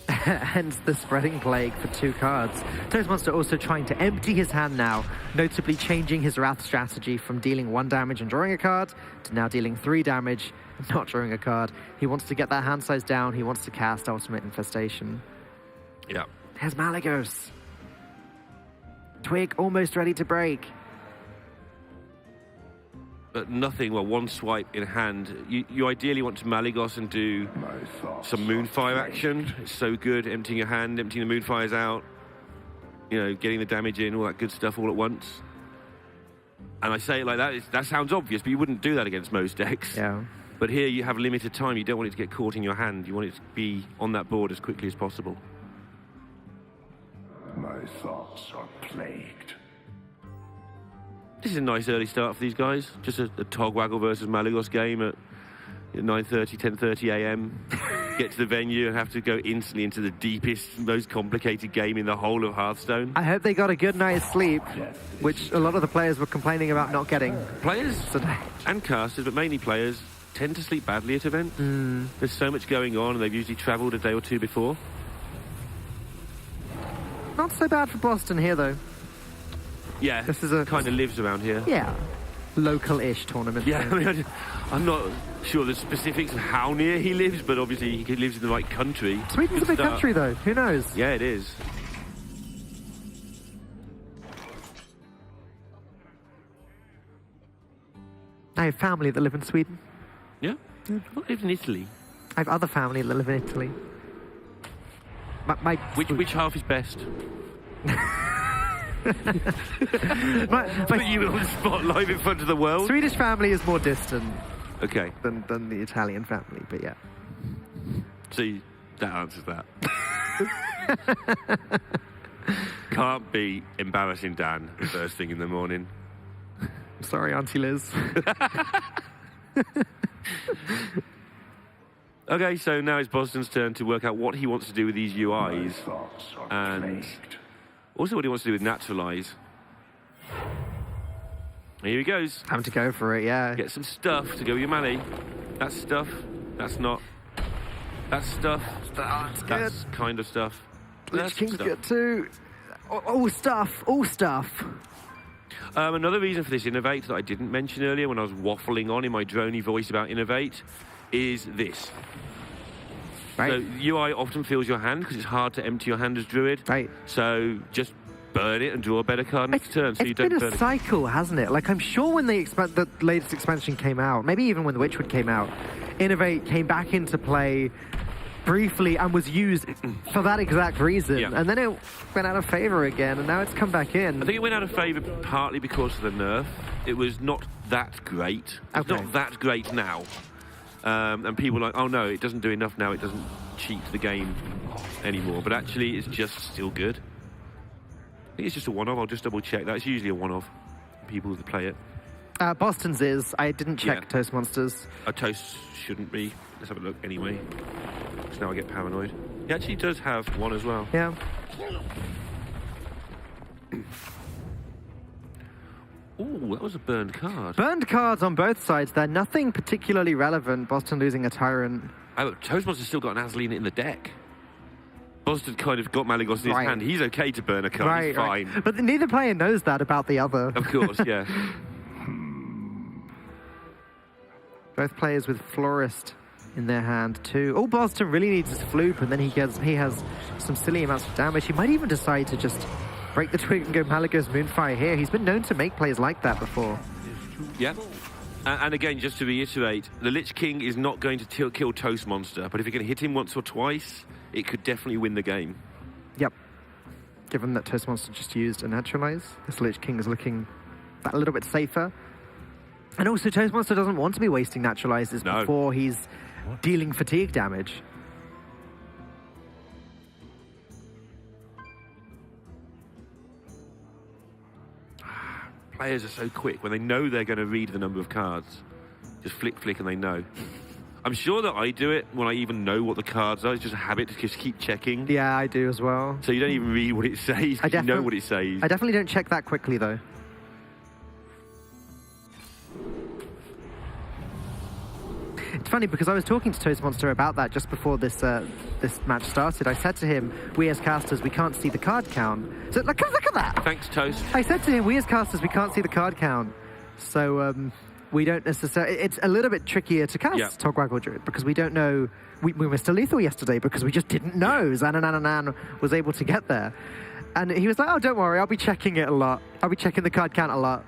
Hence the Spreading Plague for 2 cards. Toastmonster also trying to empty his hand now, notably changing his Wrath strategy from dealing 1 damage and drawing a card to now dealing 3 damage and not drawing a card. He wants to get that hand size down. He wants to cast Ultimate Infestation. Yeah. There's Malygos. Twig almost ready to break. But nothing, well, 1 swipe in hand. You ideally want to Malygos and do some Moonfire action. It's so good, emptying your hand, emptying the Moonfires out, you know, getting the damage in, all that good stuff all at once. And I say it like that, that sounds obvious, but you wouldn't do that against most decks. Yeah. But here you have limited time. You don't want it to get caught in your hand. You want it to be on that board as quickly as possible. My thoughts are plagued. This is a nice early start for these guys. Just a Togwaggle versus Malygos game at 9:30, 10:30 a.m. Get to the venue and have to go instantly into the deepest, most complicated game in the whole of Hearthstone. I hope they got a good night's sleep, which a lot of the players were complaining about not getting. Players today. and casters, but mainly players, tend to sleep badly at events. There's so much going on and they've usually travelled a day or two before. Not so bad for Bozzzton here, though. Yeah, this is a kind of lives around here. Yeah, local-ish tournament. Yeah, I mean, I'm not sure the specifics of how near he lives, but obviously he lives in the right country. Sweden's a big country, though. Who knows? Yeah, it is. I have family that live in Sweden. Yeah? I live in Italy. I have other family that live in Italy. Which half is best? my You on the spot live in front of the world? Swedish family is more distant Okay. than the Italian family, but yeah. See, that answers that. Can't be embarrassing Dan first thing in the morning. Sorry, Auntie Liz. Okay, so now it's Bozzzton's turn to work out what he wants to do with these My UIs thoughts are and plagued. also what he wants to do with Naturalize. Here he goes. Time to go for it, yeah. Get some stuff to go with your money. That's stuff. That's not. That's stuff. That's good. That's kind of stuff. That's Lich King's stuff. good too. All stuff. Another reason for this Innovate that I didn't mention earlier when I was waffling on in my droney voice about Innovate is this. Right. So UI often fills your hand because it's hard to empty your hand as Druid. Right. So just burn it and draw a better card next turn so you don't It's burn been a cycle, hasn't it? Like, I'm sure when the latest expansion came out, maybe even when the Witchwood came out, Innovate came back into play briefly and was used for that exact reason. Yeah. And then it went out of favor again, and now it's come back in. I think it went out of favour partly because of the nerf. It was not that great. It's Okay. not that great now. And people are like, oh no, it doesn't do enough now. It doesn't cheat the game anymore. But actually, it's just still good. I think it's just a one-off. I'll just double check. That's usually a one-off. People that play it. Boston's is. I didn't check Yeah. Toastmonsters. A toast shouldn't be. Let's have a look anyway. Because now I get paranoid. He actually does have one as well. Yeah. Ooh, that was a burned card. Burned cards on both sides. They're nothing particularly relevant. Boston losing a Tyrant. Oh, Toastmonster's still got an Azaleen in the deck. Bozzzton kind of got Malygos in his Right. hand. He's okay to burn a card. He's fine. Right. But neither player knows that about the other. Of course, yeah. Both players with Florist in their hand too. All Boston really needs is Floop, and then he has some silly amounts of damage. He might even decide to just break the twig and go Malygos Moonfire here. He's been known to make plays like that before. Yeah. And again, just to reiterate, the Lich King is not going to kill Toastmonster, but if you can hit him once or twice, it could definitely win the game. Yep. Given that Toastmonster just used a Naturalize, this Lich King is looking a little bit safer. And also, Toastmonster doesn't want to be wasting Naturalizes before he's dealing fatigue damage. Players are so quick when they know they're going to read the number of cards. Just flick, flick, and they know. I'm sure that I do it when I even know what the cards are. It's just a habit to just keep checking. Yeah, I do as well. So you don't even read what it says, 'cause you know what it says. I definitely don't check that quickly, though. It's funny because I was talking to Toastmonster about that just before this match started. I said to him, we as casters, we can't see the card count. So look at that. Thanks, Toast. I said to him, we as casters, we can't see the card count. So we don't necessarily... It's a little bit trickier to cast Togwaggle Druid because we don't know... We were still lethal yesterday because we just didn't know Xanananan was able to get there. And he was like, oh, don't worry, I'll be checking it a lot. I'll be checking the card count a lot.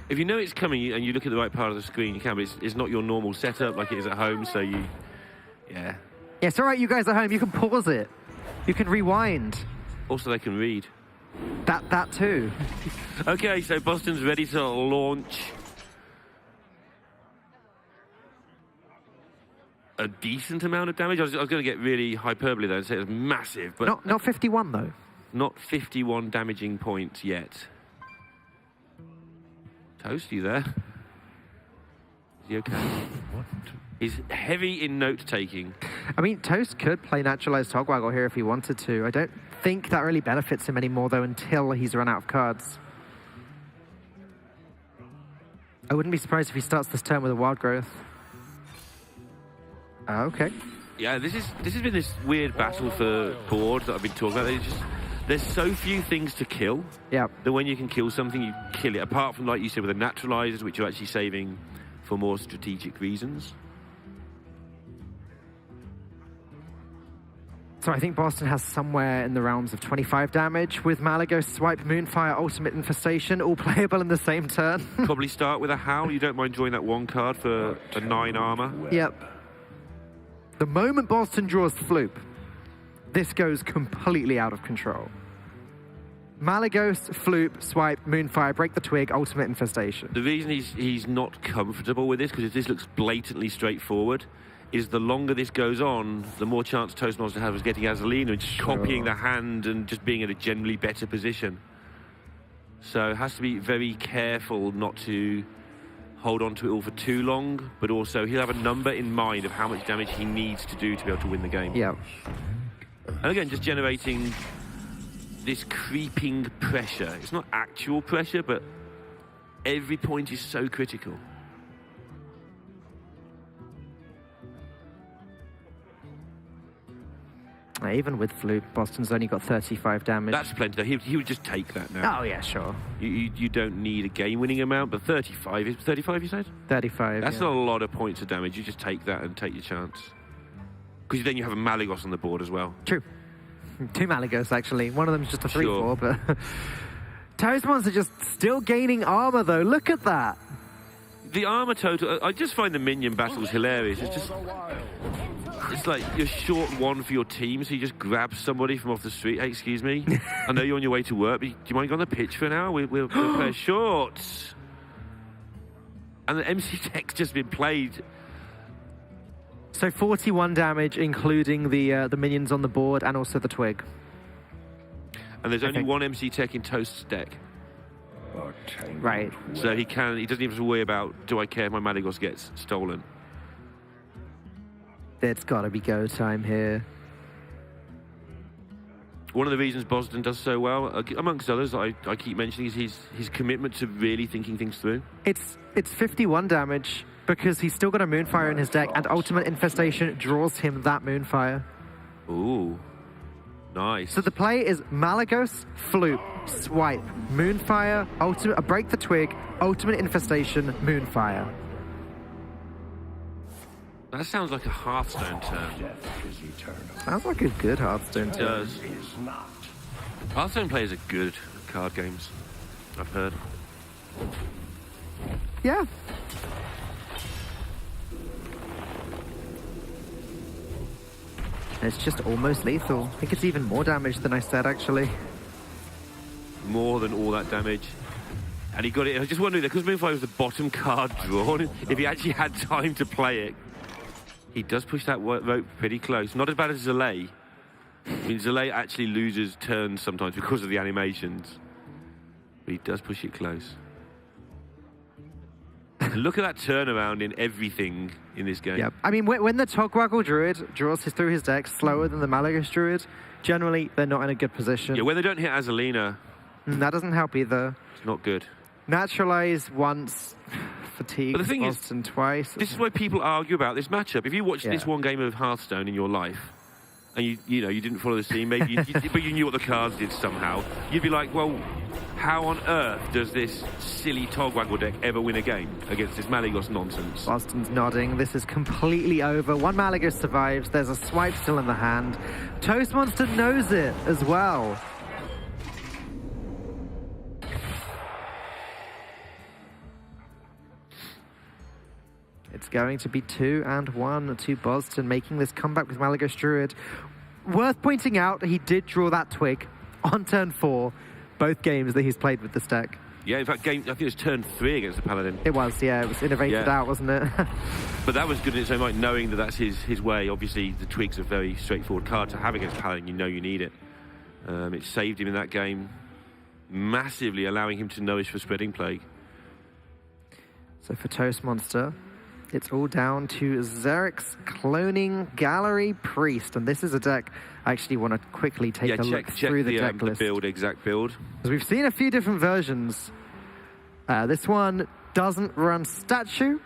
If you know it's coming and you look at the right part of the screen, you can, but it's not your normal setup like it is at home, so you... Yeah. Yeah, it's all right, you guys at home, you can pause it. You can rewind. Also, they can read. That too. Okay, so Boston's ready to launch a decent amount of damage. I was going to get really hyperbole there and say it was massive, but... Not 51, though. Not 51 damaging points yet. Toast, you there? Is he okay? What? He's heavy in note-taking. I mean, Toast could play Naturalized Togwaggle here if he wanted to. I don't think that really benefits him anymore, though, until he's run out of cards. I wouldn't be surprised if he starts this turn with a Wild Growth. Okay. Yeah, this has been this weird battle for board that I've been talking about. There's so few things to kill that when you can kill something, you kill it. Apart from, like you said, with the Naturalizers, which you're actually saving for more strategic reasons. So I think Bozzzton has somewhere in the realms of 25 damage with Malagos, Swipe, Moonfire, Ultimate Infestation, all playable in the same turn. Probably start with a Howl. You don't mind drawing that one card for a 9 armor. Yep. The moment Bozzzton draws Floop, this goes completely out of control. Malagos, Floop, Swipe, Moonfire, Break the Twig, Ultimate Infestation. The reason he's not comfortable with this, because this looks blatantly straightforward, is the longer this goes on, the more chance Toastmonster has of getting Azalina and just copying the hand and just being in a generally better position. So it has to be very careful not to hold on to it all for too long, but also he'll have a number in mind of how much damage he needs to do to be able to win the game. Yeah. And again, just generating this creeping pressure. It's not actual pressure, but every point is so critical. Even with Floop, Bozzzton's only got 35 damage. That's plenty. He would just take that now. Oh, yeah, sure. You don't need a game-winning amount, but 35, is 35 you said? 35, That's yeah. not a lot of points of damage. You just take that and take your chance. Because then you have a Malagos on the board as well. True. 2 Malagos, actually. One of them's just a 3-4, Sure. but... Toastmonster just still gaining armor, though. Look at that. The armor total, I just find the minion battles hilarious. It's like you're short one for your team, so you just grab somebody from off the street. Hey, excuse me, I know you're on your way to work, but do you mind going on the pitch for an hour? We'll play shorts. And the MC Tech's just been played. So 41 damage, including the minions on the board and also the twig. And there's only one MC Tech in Toast's deck. Right. So he doesn't even have to worry about, do I care if my Malagos gets stolen? It's got to be go time here. One of the reasons Bozzzton does so well, amongst others I keep mentioning, is his commitment to really thinking things through. It's 51 damage because he's still got a Moonfire in his deck, and Ultimate Infestation draws him that Moonfire. Ooh, nice. So the play is Malagos, Floop, Swipe, Moonfire, Break the Twig, Ultimate Infestation, Moonfire. That sounds like a Hearthstone turn. Sounds like a good Hearthstone It turn. does. Hearthstone players are good at card games, I've heard. Yeah. It's just almost lethal. I think it's even more damage than I said, actually. More than all that damage. And he got it. I was just wondering, because Moonfire was the bottom card drawn, if he actually had time to play it. He does push that rope pretty close. Not as bad as Zalay. I mean, Zalay actually loses turns sometimes because of the animations. But he does push it close. And look at that turnaround in everything in this game. Yep. I mean, when the Togwaggle Druid draws through his deck slower than the Malagos Druid, generally they're not in a good position. Yeah, when they don't hit Azalina, That doesn't help either. it's not good. Naturalize once, fatigue But the thing is, Bozzzton twice. This is why people argue about this matchup. If you watched this one game of Hearthstone in your life, and you didn't follow the scene, maybe, but you knew what the cards did somehow, you'd be like, well, how on earth does this silly Togwaggle deck ever win a game against this Malagos nonsense? Bozzzton's nodding. This is completely over. One Malagos survives. There's a swipe still in the hand. Toastmonster knows it as well. It's going to be 2-1 to Bozzzton, making this comeback with Malagos Druid. Worth pointing out, he did draw that twig on turn 4, both games that he's played with this deck. Yeah, in fact, I think it was turn 3 against the Paladin. It was, yeah. It was innovated out, wasn't it? But that was good in its own right, knowing that that's his way. Obviously, the twig's a very straightforward card to have against Paladin. You know you need it. It saved him in that game massively, allowing him to nourish for Spreading Plague. So for Toastmonster, it's all down to Xeric's Cloning Gallery Priest. And this is a deck I actually want to quickly take a look through the deck list. Exact build. Because we've seen a few different versions. This one doesn't run Statue.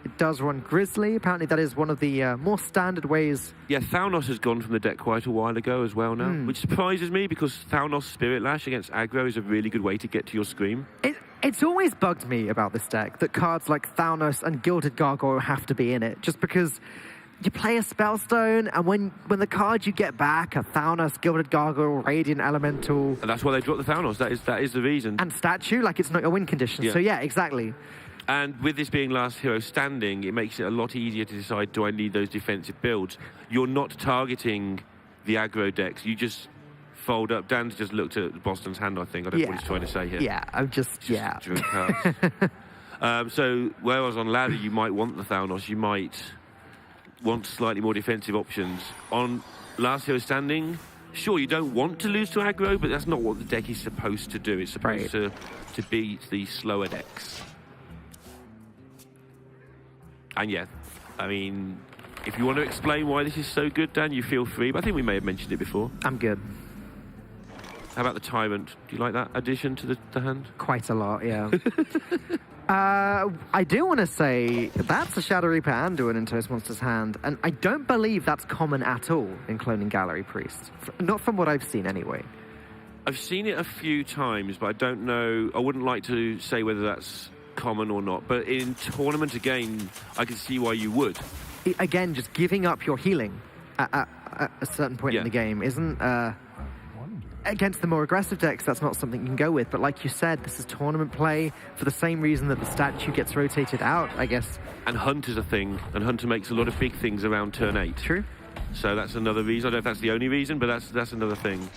It does run Grizzly. Apparently that is one of the more standard ways. Yeah, Thalnos has gone from the deck quite a while ago as well now, which surprises me because Thalnos Spirit Lash against aggro is a really good way to get to your Scream. It's always bugged me about this deck that cards like Thalnos and Gilded Gargoyle have to be in it, just because you play a Spellstone, and when the cards you get back are Thalnos, Gilded Gargoyle, Radiant Elemental... And that's why they dropped the Thalnos. That is the reason. And Statue, like it's not your win condition. Yeah. So yeah, exactly. And with this being last hero standing, it makes it a lot easier to decide, do I need those defensive builds? You're not targeting the aggro decks. You just fold up. Dan's just looked at Bozzzton's hand, I think. I don't know what he's trying to say here. Yeah, I'm just Druid cards. So whereas on ladder, you might want the Thalnos. You might want slightly more defensive options. On last hero standing, sure, you don't want to lose to aggro, but that's not what the deck is supposed to do. It's supposed to beat the slower decks. And yeah, I mean, if you want to explain why this is so good, Dan, you feel free. But I think we may have mentioned it before. I'm good. How about the Tyrant? Do you like that addition to the hand? Quite a lot, yeah. I do want to say that's a Shadow Reaper Anduin in Toastmonster's hand, and I don't believe that's common at all in Cloning Gallery Priest. Not from what I've seen, anyway. I've seen it a few times, but I don't know. I wouldn't like to say whether that's common or not, but in tournament again, I can see why you would. Again, just giving up your healing at a certain point in the game isn't against the more aggressive decks. That's not something you can go with. But like you said, this is tournament play for the same reason that the statue gets rotated out, I guess. And Hunt is a thing, and Hunter makes a lot of big things around turn 8. True. So that's another reason. I don't know if that's the only reason, but that's another thing.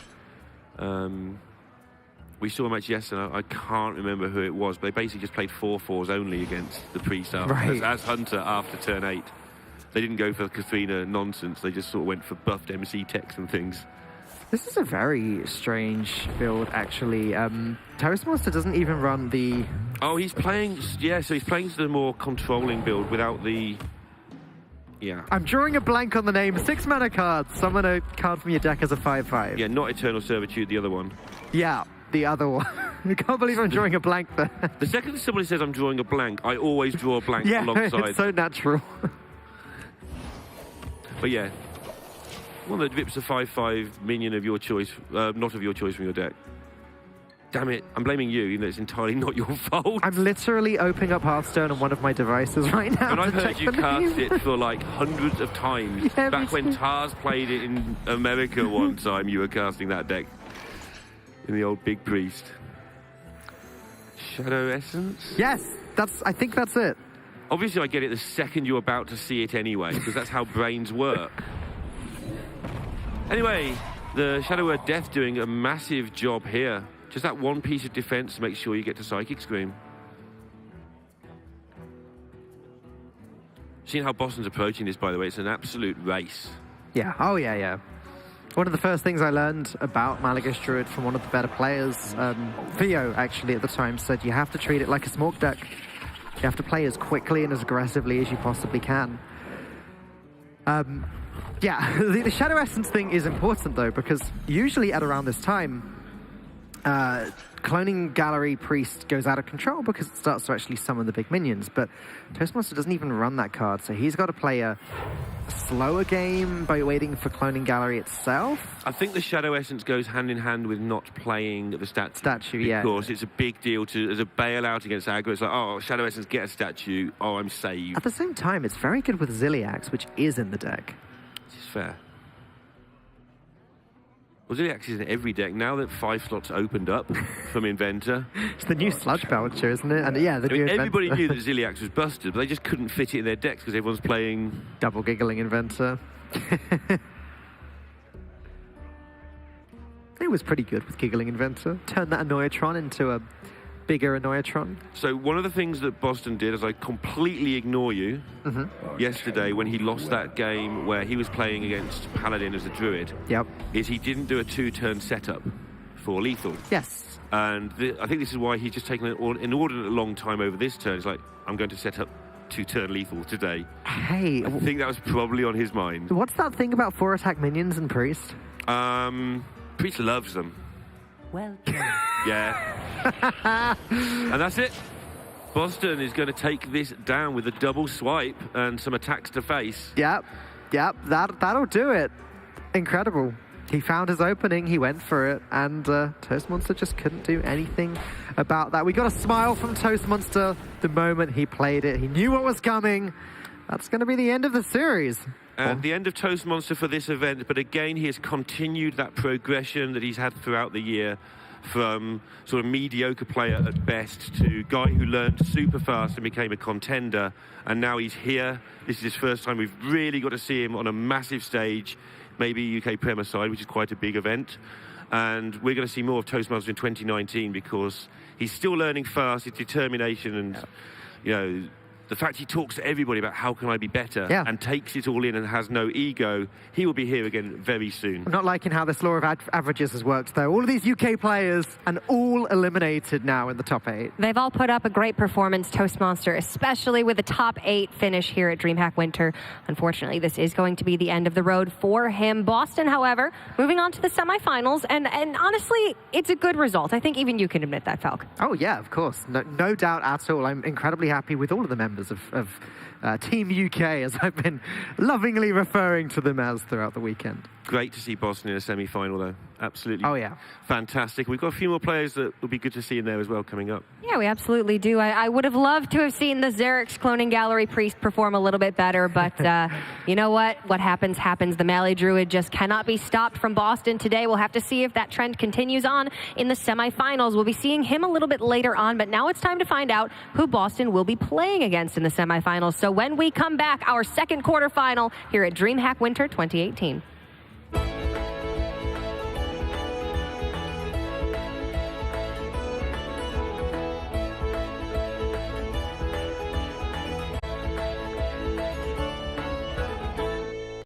We saw a match yesterday, I can't remember who it was, but they basically just played 4/4s only against the Priest as Hunter after turn 8. They didn't go for Katharina nonsense, they just sort of went for buffed MC techs and things. This is a very strange build, actually. Toastmonster doesn't even run the... Oh, he's playing... Yeah, so he's playing the more controlling build without the... Yeah. I'm drawing a blank on the name. 6 mana cards. Summon a card from your deck as a 5/5. Yeah, not Eternal Servitude, the other one. Yeah. The other one. I can't believe I'm drawing a blank there. The second somebody says I'm drawing a blank, I always draw a blank alongside. It's so natural. But yeah, one that rips a 5/5 minion of your choice, not of your choice from your deck. Damn it, I'm blaming you, even though it's entirely not your fault. I'm literally opening up Hearthstone on one of my devices right now. And I've heard you cast it for like hundreds of times. Yeah, back when Tars played it in America one time, you were casting that deck. In the old Big Priest. Shadow Essence? Yes, I think that's it. Obviously I get it the second you're about to see it anyway, because that's how brains work. Anyway, the Shadow Word Death doing a massive job here. Just that one piece of defense to make sure you get to Psychic Scream. Seeing how Boston's approaching this, by the way, it's an absolute race. Yeah, oh yeah. One of the first things I learned about Malagos Druid from one of the better players, Theo, actually, at the time, said you have to treat it like a Smork deck. You have to play as quickly and as aggressively as you possibly can. Yeah, the Shadow Essence thing is important, though, because usually at around this time, Cloning Gallery Priest goes out of control because it starts to actually summon the big minions, but Toastmonster doesn't even run that card, so he's got to play a slower game by waiting for Cloning Gallery itself. I think the Shadow Essence goes hand in hand with not playing the statue, yeah. Because it's a big deal as a bailout against aggro. It's like, oh, Shadow Essence, get a statue. Oh, I'm saved. At the same time, it's very good with Ziliax, which is in the deck. This is fair. Well, Ziliax is in every deck. Now that 5 slots opened up from Inventor. It's the new Sludge Belcher, isn't it? And yeah, everybody knew that Ziliax was busted, but they just couldn't fit it in their decks because everyone's playing... Double Giggling Inventor. It was pretty good with Giggling Inventor. Turned that Annoyatron into a bigger Annoyatron. So one of the things that Bozzzton did is I completely ignore you yesterday when he lost that game where he was playing against Paladin as a Druid. Yep. Is he didn't do a 2-turn setup for lethal. Yes. And I think this is why he's just taken an inordinate long time over this turn. It's like, I'm going to set up 2-turn lethal today. Hey. I think that was probably on his mind. What's that thing about 4-attack minions and Priest? Priest loves them. Well, yeah. And that's it. Bozzzton is going to take this down with a double swipe and some attacks to face. Yep. That'll do it. Incredible. He found his opening, he went for it, and Toastmonster just couldn't do anything about that. We got a smile from Toastmonster the moment he played it. He knew what was coming. That's going to be the end of the series. And the end of Toastmonster for this event, but again, he has continued that progression that he's had throughout the year, from sort of mediocre player at best to guy who learned super fast and became a contender, and now he's here. This is his first time we've really got to see him on a massive stage, maybe UK Premier side, which is quite a big event. And we're going to see more of Toastmaster in 2019 because he's still learning fast, his determination, and you know, the fact he talks to everybody about how can I be better and takes it all in and has no ego, he will be here again very soon. I'm not liking how this law of averages has worked, though. All of these UK players, and all eliminated now in the top 8. They've all put up a great performance, Toastmonster, especially with the top 8 finish here at DreamHack Winter. Unfortunately, this is going to be the end of the road for him. Bozzzton, however, moving on to the semifinals, and honestly, it's a good result. I think even you can admit that, Falk. Oh, yeah, of course. No doubt at all. I'm incredibly happy with all of the members of Team UK, as I've been lovingly referring to them as throughout the weekend. Great to see Bozzzton in a semi-final, though. Absolutely. Oh, yeah. Fantastic. We've got a few more players that will be good to see in there as well coming up. Yeah, we absolutely do. I would have loved to have seen the Xerix Cloning Gallery Priest perform a little bit better, but you know what? What happens, happens. The Melee Druid just cannot be stopped from Bozzzton today. We'll have to see if that trend continues on in the semifinals. We'll be seeing him a little bit later on, but now it's time to find out who Bozzzton will be playing against in the semifinals. So when we come back, our second quarterfinal here at DreamHack Winter 2018.